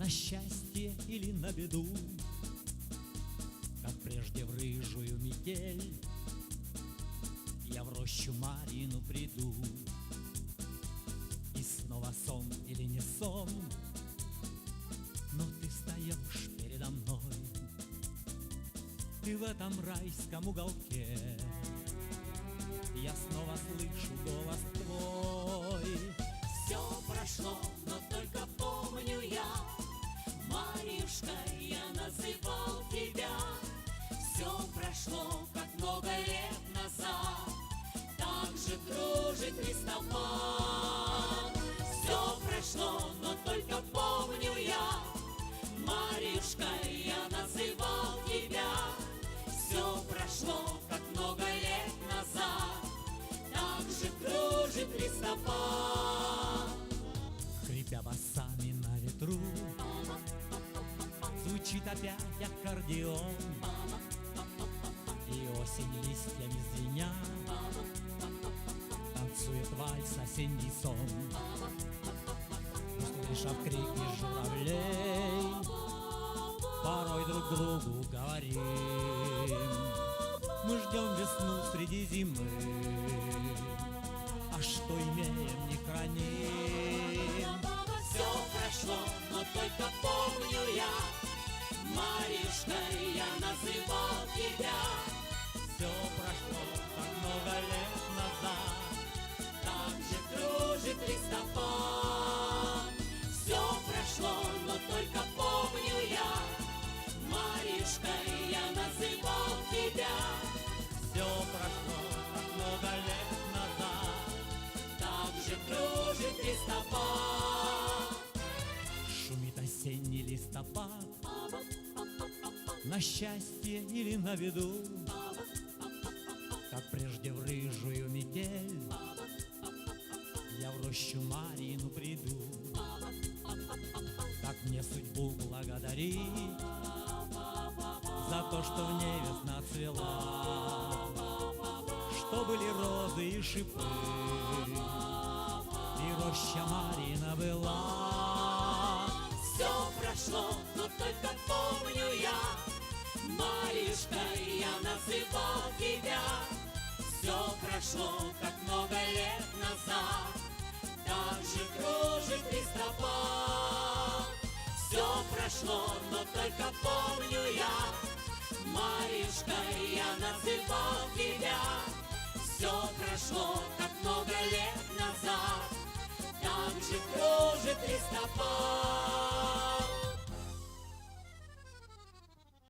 На счастье или на беду, как прежде в рыжую метель, я в рощу Марину приду. И снова сон или не сон, но ты встаешь передо мной. Ты в этом райском уголке, я снова слышу голос твой. Все прошло, но только помню я, Марьюшкой я называл тебя. Все прошло, как много лет назад, так же кружит листопад. Все прошло, но только помню я, Марьюшкой я называл тебя. Все прошло, как много лет назад, так же кружит листопад. Хрипя басами на ветру, звучит опять аккордеон, и осень листьями звеня танцует вальс осенний сон. Услышав крики журавлей, порой друг другу говорим: мы ждем весну среди зимы, а что имеем, не храним. Все прошло, но только помню я, Марьюшкой я называл тебя. Все прошло, как много лет назад, Так же кружит листопад. Все прошло, но только помню я, Марьюшкой я называл тебя. все прошло, как много лет назад. Так же кружит листопад. Шумит осенний листопад, на счастье или на беду, как прежде в рыжую метель, я в рощу Марину приду. Как мне судьбу благодарить за то, что в ней весна цвела, что были розы и шипы, и роща Марина была. Все прошло, но только помню я, Марьюшкой я называл тебя. Все прошло, как много лет назад, так же кружит листопад. Все прошло, но только помню я, Марьюшкой я называл тебя. Все прошло, как много лет назад, так же кружит листопад.